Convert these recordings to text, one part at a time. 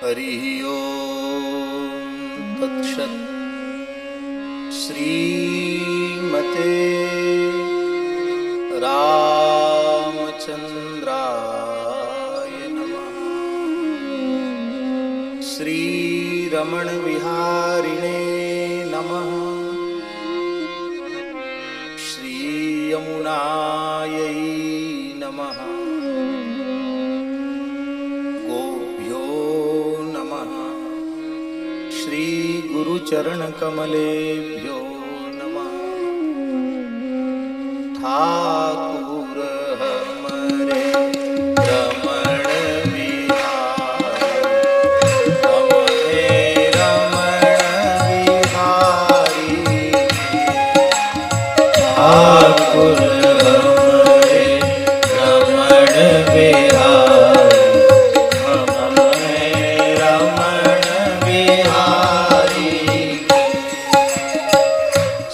हरिः ओम तत्सत्। श्रीमते रामचंद्राय नमः। श्रीरमण विहारिणे नमः। श्रीयमुनायै नमः। गोभ्यो नमः। श्री गुरुचरण कमलेभ्यो नमः। ठाकुर हमरे रमण बिहारी, हमरे रमण बिहारी। ठाकुर हमरे रमण बिहारी,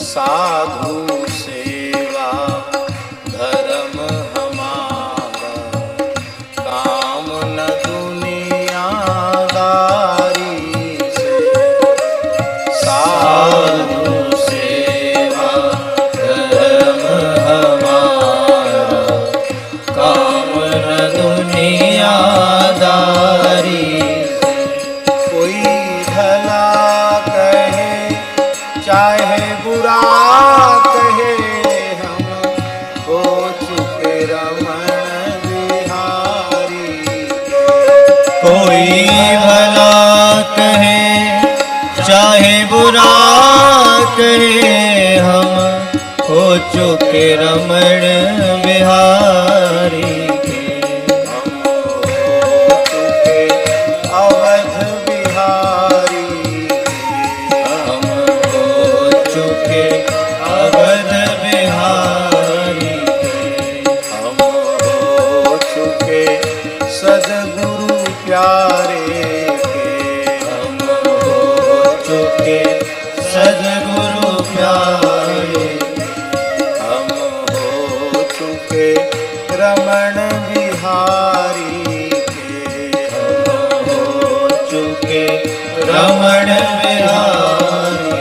साधु सेवा धर्म हमारा, काम न दुनियादारी से। साधु सेवा धर्म हमारा, काम न दुनियादारी से। कोई भला कहे चाहे बुरा कहे, हम हो चुके रमण बिहारी। कोई भला कहे चाहे बुरा कहे, हम हो चुके रमण बिहारी के। हम हो चुके अवध बिहारी के। हम हो चुके अवध बिहारी के। हम हो चुके सद्गुरु प्यारे के। हम हो चुके सद्गुरु प्यारे। हम हो चुके रमण बिहारी के। हम हो चुके रमण बिहारी।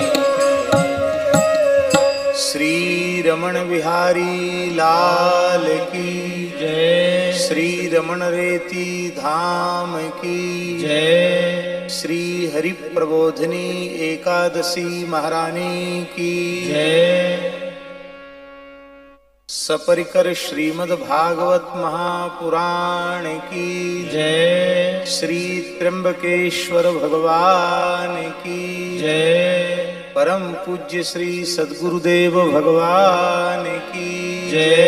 श्री रमण बिहारी लाल की जय। श्री रमण रेती धाम की जय। श्री हरि प्रबोधिनी एकादशी महारानी की जय। सपरिकर श्रीमद् भागवत महापुराण की जय। श्री त्र्यंबकेश्वर भगवान की जय। परम पूज्य श्री सद्गुरुदेव भगवान की जय।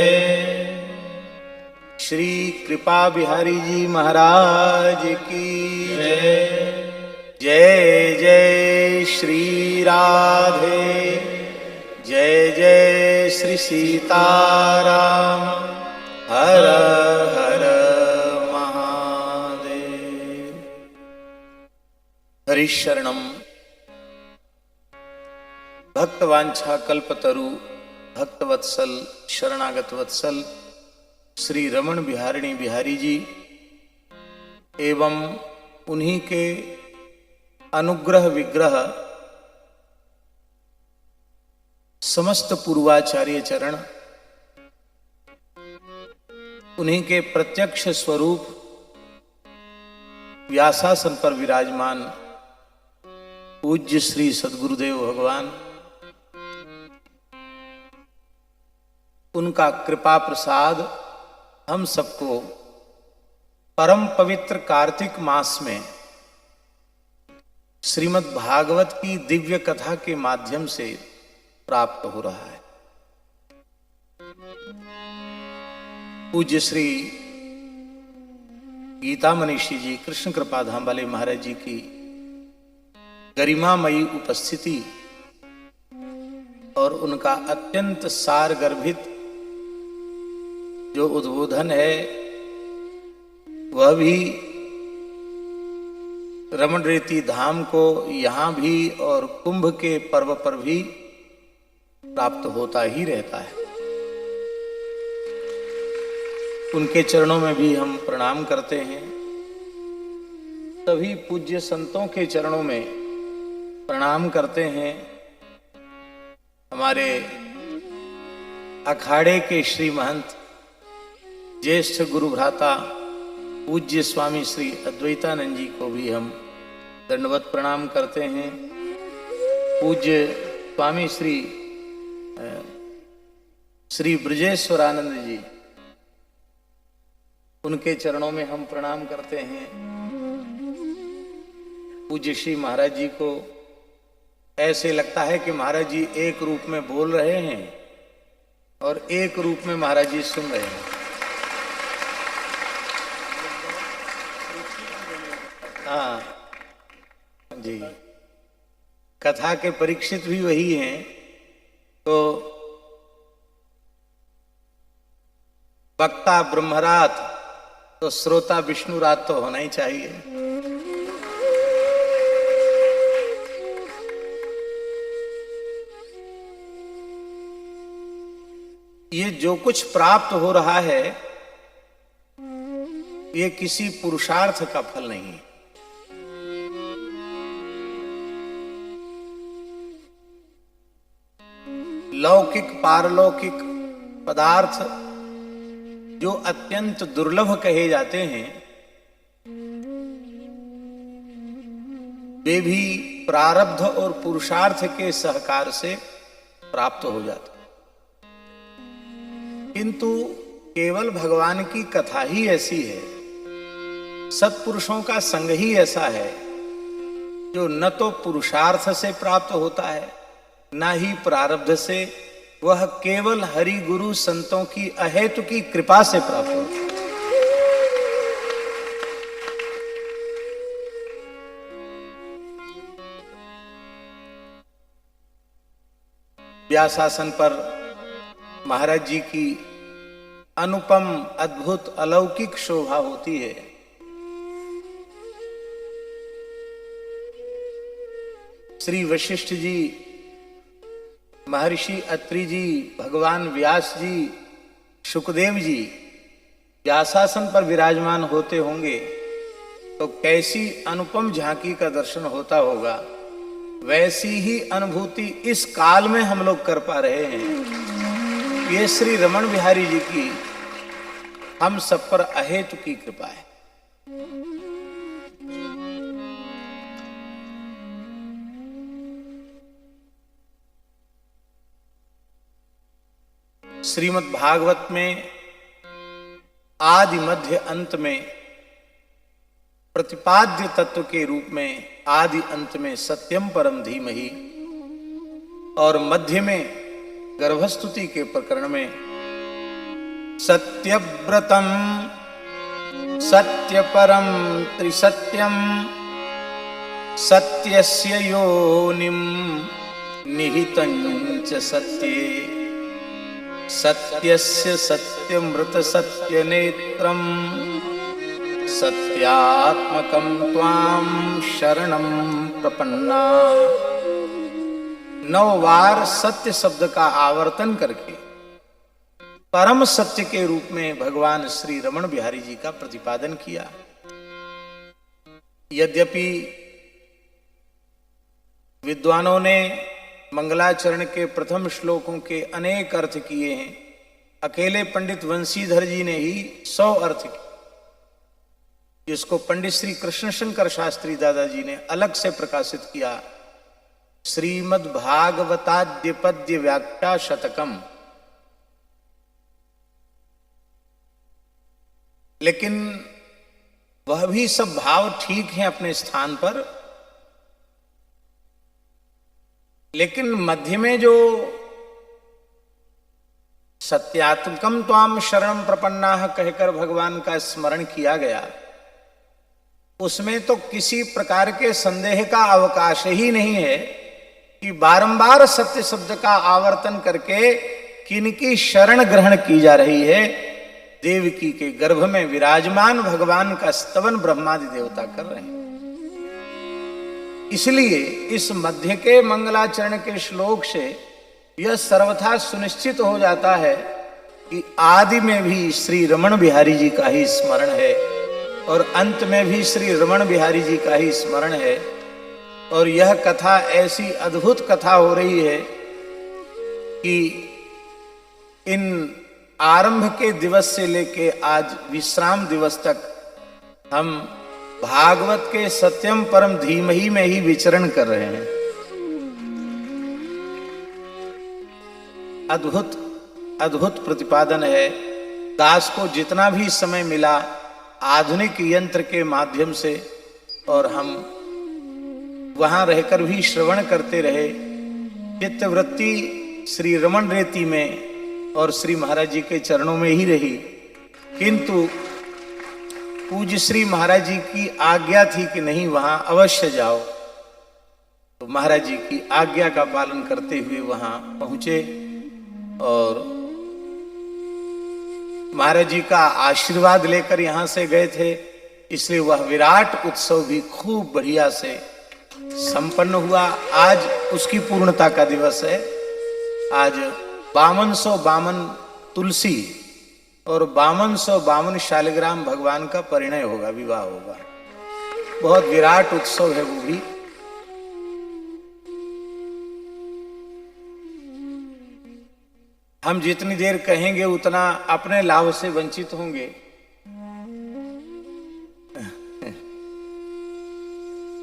श्री कृपा बिहारी जी महाराज की जय। जय जय श्री राधे, जय जय श्री सीताराम। हर हर महादेव। हरिशरणम भक्तवांछा कल्पतरु भक्तवत्सल शरणागत वत्सल श्री रमण बिहारिणी बिहारी जी एवं उन्हीं के अनुग्रह विग्रह समस्त पूर्वाचार्य चरण, उन्हीं के प्रत्यक्ष स्वरूप व्यासासन पर विराजमान पूज्य श्री सद्गुरुदेव भगवान, उनका कृपा प्रसाद हम सबको परम पवित्र कार्तिक मास में श्रीमद् भागवत की दिव्य कथा के माध्यम से प्राप्त हो रहा है। पूज्य श्री गीता मनीषी जी कृष्ण कृपा धाम वाले महाराज जी की गरिमामयी उपस्थिति और उनका अत्यंत सार गर्भित जो उद्बोधन है वह भी रमण रेती धाम को यहाँ भी और कुंभ के पर्व पर भी प्राप्त होता ही रहता है। उनके चरणों में भी हम प्रणाम करते हैं। सभी पूज्य संतों के चरणों में प्रणाम करते हैं। हमारे अखाड़े के श्री महंत ज्येष्ठ गुरु भ्राता पूज्य स्वामी श्री अद्वैतानंद जी को भी हम दंडवत प्रणाम करते हैं। पूज्य स्वामी श्री ब्रजेश्वरानंद जी, उनके चरणों में हम प्रणाम करते हैं। पूज्य श्री महाराज जी को ऐसे लगता है कि महाराज जी एक रूप में बोल रहे हैं और एक रूप में महाराज जी सुन रहे हैं। हाँ जी, कथा के परीक्षित भी वही हैं, तो वक्ता ब्रह्मरात तो श्रोता विष्णुरात तो होना ही चाहिए। ये जो कुछ प्राप्त हो रहा है ये किसी पुरुषार्थ का फल नहीं है। लौकिक पारलौकिक पदार्थ जो अत्यंत दुर्लभ कहे जाते हैं, वे भी प्रारब्ध और पुरुषार्थ के सहकार से प्राप्त हो जाते हैं। किंतु केवल भगवान की कथा ही ऐसी है, सत्पुरुषों का संग ही ऐसा है जो न तो पुरुषार्थ से प्राप्त होता है न ही प्रारब्ध से, वह केवल हरि गुरु संतों की अहेतु की कृपा से प्राप्त होता है। व्यासासन पर महाराज जी की अनुपम अद्भुत अलौकिक शोभा होती है। श्री वशिष्ठ जी, महर्षि अत्रि जी, भगवान व्यास जी, शुकदेव जी व्यासासन पर विराजमान होते होंगे तो कैसी अनुपम झांकी का दर्शन होता होगा। वैसी ही अनुभूति इस काल में हम लोग कर पा रहे हैं। ये श्री रमण बिहारी जी की हम सब पर अहेतु की कृपा है। श्रीमद् भागवत में आदि मध्य अंत में प्रतिपाद्य तत्व के रूप में आदि अंत में सत्यम परम धीमहि और मध्य में गर्भस्तुति के प्रकरण में सत्यव्रतम सत्यपरम त्रिसत्यम सत्यस्य योनिम निहितं च सत्ये सत्यस्य सत्यमृत सत्यनेत्रम सत्यात्मकं त्वां शरणं प्रपन्ना। 9 बार सत्य शब्द का आवर्तन करके परम सत्य के रूप में भगवान श्री रमण बिहारी जी का प्रतिपादन किया। यद्यपि विद्वानों ने मंगलाचरण के प्रथम श्लोकों के अनेक अर्थ किए हैं, अकेले पंडित वंशीधर जी ने ही 100 अर्थ किए, जिसको पंडित श्री कृष्ण शंकर शास्त्री दादाजी ने अलग से प्रकाशित किया। श्रीमद् भागवताद्य पद्य व्याख्या शतकम। लेकिन वह भी सब भाव ठीक हैं अपने स्थान पर, लेकिन मध्य में जो सत्यात्मकम त्वाम शरणम प्रपन्नाः कहकर भगवान का स्मरण किया गया, उसमें तो किसी प्रकार के संदेह का अवकाश ही नहीं है कि बारंबार सत्य शब्द का आवर्तन करके किनकी शरण ग्रहण की जा रही है। देवकी के गर्भ में विराजमान भगवान का स्तवन ब्रह्मादि देवता कर रहे हैं। इसलिए इस मध्य के मंगलाचरण के श्लोक से यह सर्वथा सुनिश्चित हो जाता है कि आदि में भी श्री रमण बिहारी जी का ही स्मरण है और अंत में भी श्री रमण बिहारी जी का ही स्मरण है। और यह कथा ऐसी अद्भुत कथा हो रही है कि इन आरंभ के दिवस से लेके आज विश्राम दिवस तक हम भागवत के सत्यम परम धीमहि में ही विचरण कर रहे हैं। अद्भुत अद्भुत प्रतिपादन है। दास को जितना भी समय मिला आधुनिक यंत्र के माध्यम से, और हम वहां रहकर भी श्रवण करते रहे। चित्तवृत्ति श्री रमण रेती में और श्री महाराज जी के चरणों में ही रही, किंतु पूज्य श्री महाराज जी की आज्ञा थी कि नहीं, वहां अवश्य जाओ। तो महाराज जी की आज्ञा का पालन करते हुए वहां पहुंचे और महाराज जी का आशीर्वाद लेकर यहां से गए थे। इसलिए वह विराट उत्सव भी खूब बढ़िया से संपन्न हुआ। आज उसकी पूर्णता का दिवस है। आज 5252 तुलसी और 5252 शालिग्राम भगवान का परिणय होगा, विवाह होगा। बहुत विराट उत्सव है वो भी। हम जितनी देर कहेंगे उतना अपने लाभ से वंचित होंगे।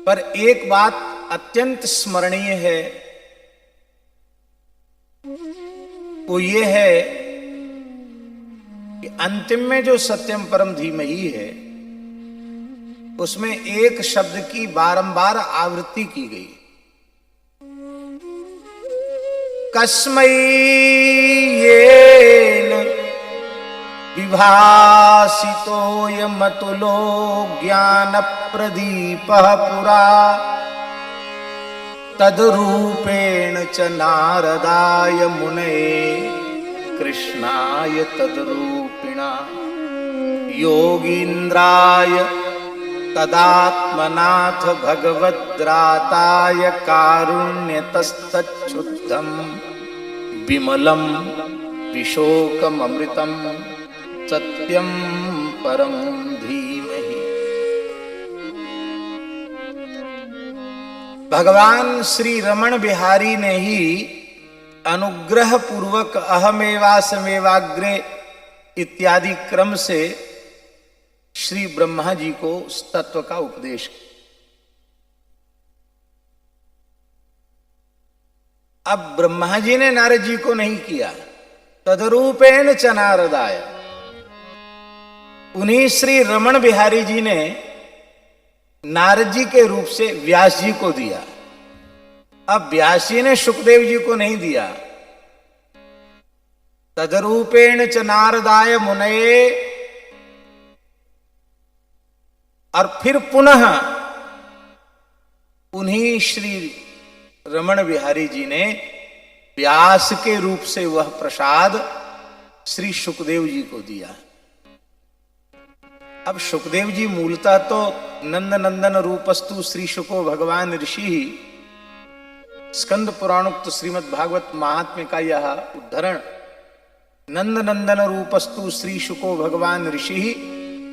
पर एक बात अत्यंत स्मरणीय है, वो ये है कि अंतिम में जो सत्यम परम धीमहि है उसमें एक शब्द की बारंबार आवृत्ति की गई। कस्मै येन विभासितोऽयमतुलो ज्ञानप्रदीपः पुरा तद्रूपेण च नारदाय मुनये कृष्णाय तद्रूपिणा योगीन्द्राय तदात्मनाथ भगवद्राताय कारुण्यतस्तच्छुद्धं विमलं विशोकममृतं सत्यं परम धीमहि। भगवान श्री रमण बिहारी ने ही अनुग्रह पूर्वक अहमेवासमेवाग्रे इत्यादि क्रम से श्री ब्रह्मा जी को तत्व का उपदेश किया। अब ब्रह्मा जी ने नारद जी को नहीं किया, तदरूपेण च नारदाय, उन्हीं श्री रमण बिहारी जी ने नारद जी के रूप से व्यास जी को दिया। अब व्यास जी ने सुखदेव जी को नहीं दिया। तदरूपेण च नारदाय मुनये, और फिर पुनः उन्हीं श्री रमण बिहारी जी ने व्यास के रूप से वह प्रसाद श्री सुखदेव जी को दिया। अब सुखदेव जी मूलतः तो नंद नंदन रूपस्तु श्री शुको भगवान ऋषि, स्कंद पुराणोक्त श्रीमद् भागवत महात्म्य का यह उद्धरण, नंद नंदन रूपस्तु श्री शुको भगवान ऋषि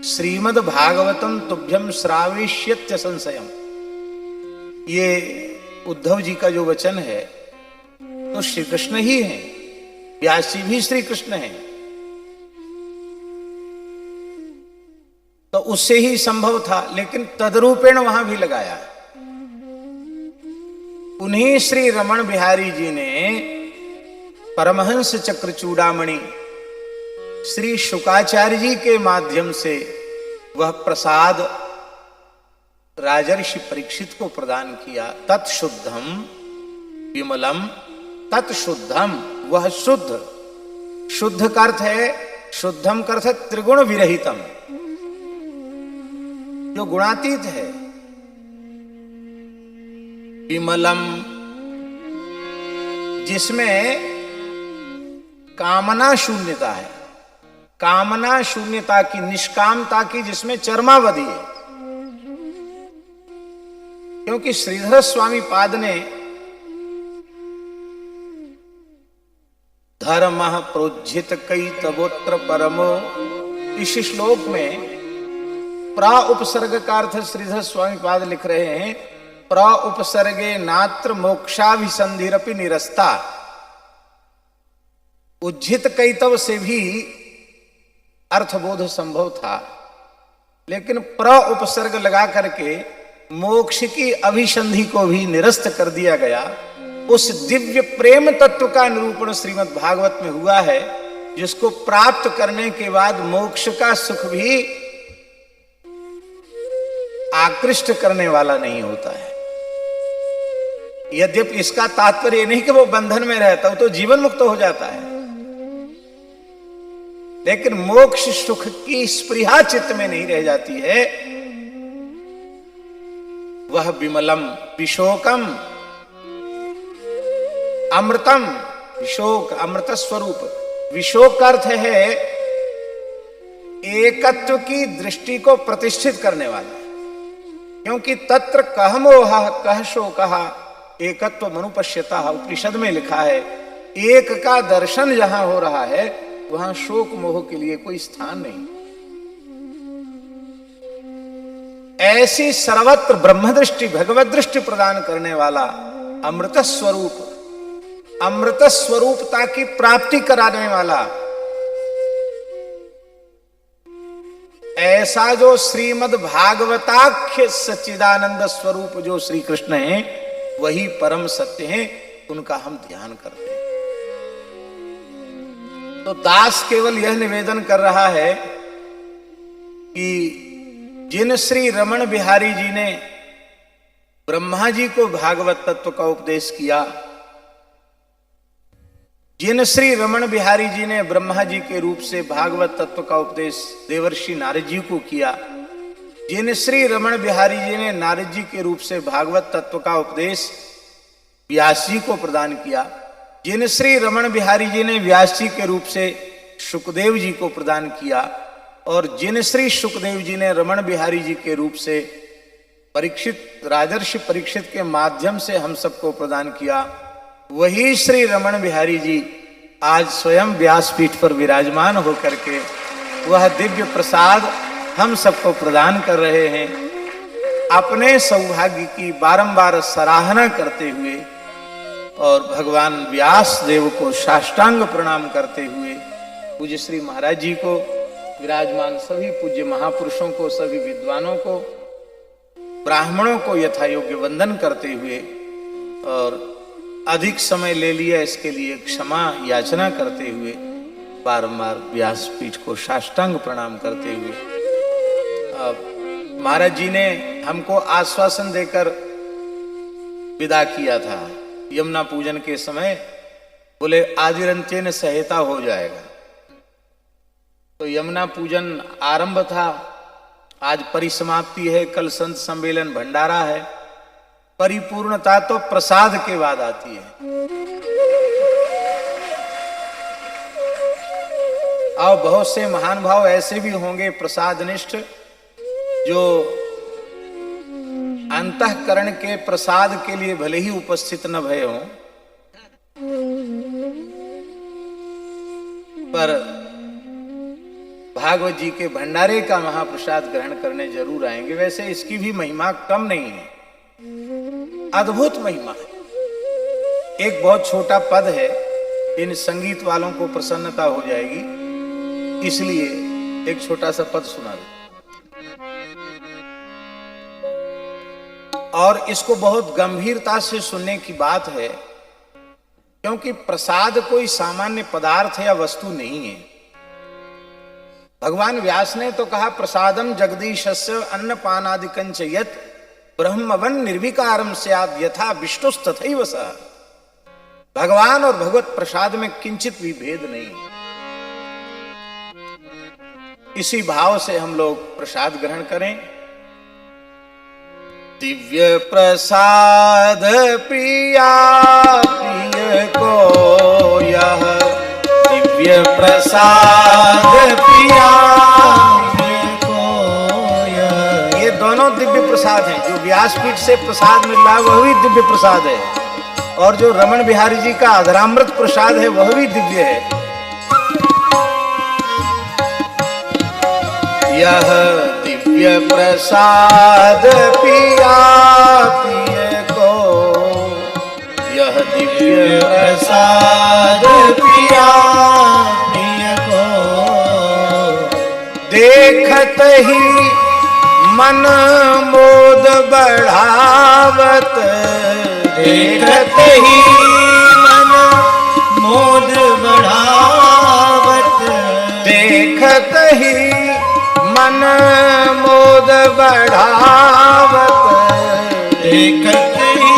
श्रीमद् भागवतम तुभ्यम श्राविष्यत्य संशयम, ये उद्धव जी का जो वचन है तो श्री कृष्ण ही है, व्यास जी भी श्री कृष्ण है। तो उससे ही संभव था, लेकिन तदरूपेण वहां भी लगाया। उन्हीं श्री रमण बिहारी जी ने परमहंस चक्र चूड़ामणि श्री शुकाचार्य जी के माध्यम से वह प्रसाद राजर्षि परीक्षित को प्रदान किया। तत्शुद्धम विमलम, तत्शुद्धम वह शुद्ध, शुद्ध का अर्थ है, शुद्धम का अर्थ है त्रिगुण विरहितम, जो गुणातीत है। विमलम जिसमें कामना शून्यता है, कामना शून्यता की, निष्कामता की, जिसमें चरमावधि है। क्योंकि श्रीधर स्वामी पाद ने धर्म प्रोज्झित कई तबोत्र परमो, इस श्लोक में प्र उपसर्ग का अर्थ श्रीधर स्वामी पाद लिख रहे हैं, प्र उपसर्गे नात्र मोक्षाभिसंधिरपि निरस्ता। उज्झित कैतव से भी अर्थबोध संभव था, लेकिन प्र उपसर्ग लगा करके मोक्ष की अभिसंधि को भी निरस्त कर दिया गया। उस दिव्य प्रेम तत्व का निरूपण श्रीमद् भागवत में हुआ है, जिसको प्राप्त करने के बाद मोक्ष का सुख भी आकृष्ट करने वाला नहीं होता है। यद्यपि इसका तात्पर्य नहीं कि वो बंधन में रहता, वो तो जीवन मुक्त हो जाता है, लेकिन मोक्ष सुख की स्पृहा चित्त में नहीं रह जाती है। वह विमलम विशोकम अमृतम, विशोक अमृत स्वरूप। विशोक का अर्थ है एकत्व की दृष्टि को प्रतिष्ठित करने वाला, क्योंकि तत्र कह मोह कह शोकः एकत्व मनुपश्यता, उपनिषद में लिखा है एक का दर्शन जहां हो रहा है वहां शोक मोह के लिए कोई स्थान नहीं। ऐसी सर्वत्र ब्रह्म दृष्टि भगवत दृष्टि प्रदान करने वाला अमृत स्वरूप, अमृत स्वरूपता की प्राप्ति कराने वाला ऐसा जो श्रीमद् भागवताख्य सच्चिदानंद स्वरूप जो श्री कृष्ण है, वही परम सत्य है, उनका हम ध्यान करते हैं। तो दास केवल यह निवेदन कर रहा है कि जिन श्री रमण बिहारी जी ने ब्रह्मा जी को भागवत तत्व का उपदेश किया, जिन श्री रमण बिहारी जी ने ब्रह्मा जी के रूप से भागवत तत्व का उपदेश देवर्षि नारद जी को किया, जिन श्री रमण बिहारी जी ने नारद जी के रूप से भागवत तत्व का उपदेश व्यास जी को प्रदान किया, जिन श्री रमण बिहारी जी ने व्यास जी के रूप से शुकदेव जी को प्रदान किया, और जिन श्री शुकदेव जी ने रमण बिहारी जी के रूप से परीक्षित राजर्षि परीक्षित के माध्यम से हम सबको प्रदान किया, वही श्री रमण बिहारी जी आज स्वयं व्यासपीठ पर विराजमान होकर के वह दिव्य प्रसाद हम सबको प्रदान कर रहे हैं। अपने सौभाग्य की बारंबार सराहना करते हुए और भगवान व्यास देव को साष्टांग प्रणाम करते हुए पूज्य श्री महाराज जी को, विराजमान सभी पूज्य महापुरुषों को, सभी विद्वानों को, ब्राह्मणों को यथा योग्य वंदन करते हुए और अधिक समय ले लिया इसके लिए क्षमा याचना करते हुए बारंबार व्यासपीठ को साष्टांग प्रणाम करते हुए महाराज जी ने हमको आश्वासन देकर विदा किया था यमुना पूजन के समय, बोले आदिरंत्येन सहायता हो जाएगा। तो यमुना पूजन आरंभ था, आज परिसमाप्ति है, कल संत सम्मेलन भंडारा है। परिपूर्णता तो प्रसाद के बाद आती है। और बहुत से महान भाव ऐसे भी होंगे प्रसादनिष्ठ, जो अंतःकरण के प्रसाद के लिए भले ही उपस्थित न भय हों, पर भागवत जी के भंडारे का महाप्रसाद ग्रहण करने जरूर आएंगे। वैसे इसकी भी महिमा कम नहीं है, अद्भुत महिमा है। एक बहुत छोटा पद है, इन संगीत वालों को प्रसन्नता हो जाएगी, इसलिए एक छोटा सा पद सुना दो। और इसको बहुत गंभीरता से सुनने की बात है, क्योंकि प्रसाद कोई सामान्य पदार्थ या वस्तु नहीं है। भगवान व्यास ने तो कहा प्रसादम जगदीशस्य अन्नपानादिकंच यत् ब्रह्मवन निर्विकारम स्याद यथा विष्णुस्तथैव सः। भगवान और भगवत प्रसाद में किंचित भी भेद नहीं है। इसी भाव से हम लोग प्रसाद ग्रहण करें। दिव्य प्रसाद प्रिया प्रिय को यह, दिव्य प्रसाद प्रिया को यह, ये दोनों दिव्य प्रसाद हैं। जो व्यासपीठ से प्रसाद मिल रहा है वह भी दिव्य प्रसाद है, और जो रमण बिहारी जी का अधरामृत प्रसाद है वह भी दिव्य है। यह दिव्य दिव्य प्रसाद पिया पिय को, यह दिव्य प्रसाद पिया पिय को, देखत ही मन मोद बढ़ावत, देखत ही मन मोद बढ़ावत, देखत ही मन मोद बढ़ावत, देखत ही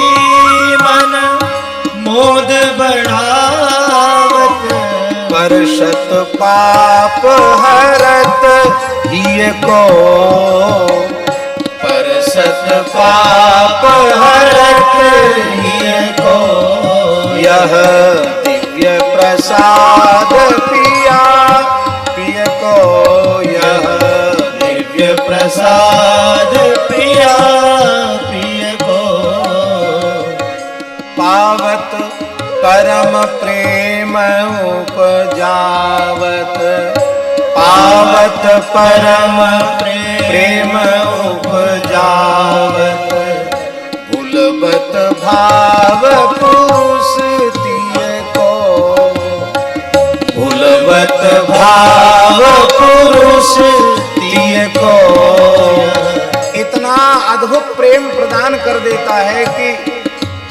मन मोद बढ़ावत, परशत पाप हरत हिय को, परसत पाप हरत हिय को, यह दिव्य प्रसाद पिया पिय को, यह दिव्य प्रसाद पिया पिय को, पावत परम प्रेम उपजावत, पावत परम प्रेम उपजावत, भूलबत भाव पुरुष तिय को, भूलबत भाव पुरुष तिय को। इतना अद्भुत प्रेम प्रदान कर देता है कि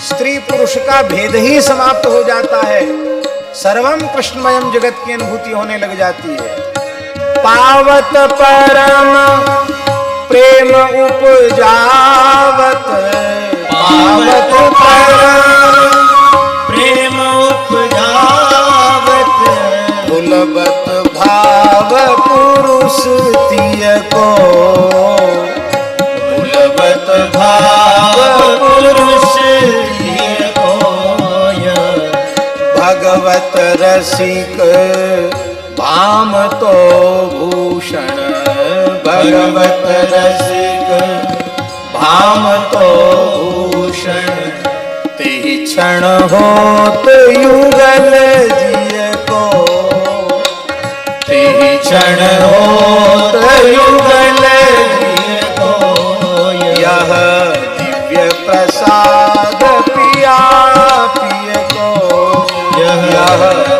स्त्री पुरुष का भेद ही समाप्त हो जाता है, सर्वम कृष्णमयम जगत की अनुभूति होने लग जाती है। पावत परम प्रेम उपजावत, पावत परम प्रेम उपजावत, भूलबत भाव पुरुष तिय को, भूलबत भाव पुरुष तिय को, भगवत रसिक भाम तो भूषण, भगवत रसिक भाम तो भूषण, तेहि क्षण होत युगल जिय को, तेहि क्षण होत युगल जिय को, यह दिव्य प्रसाद पिया पिय को, यह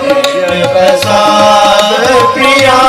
दिव्य प्रसाद पिया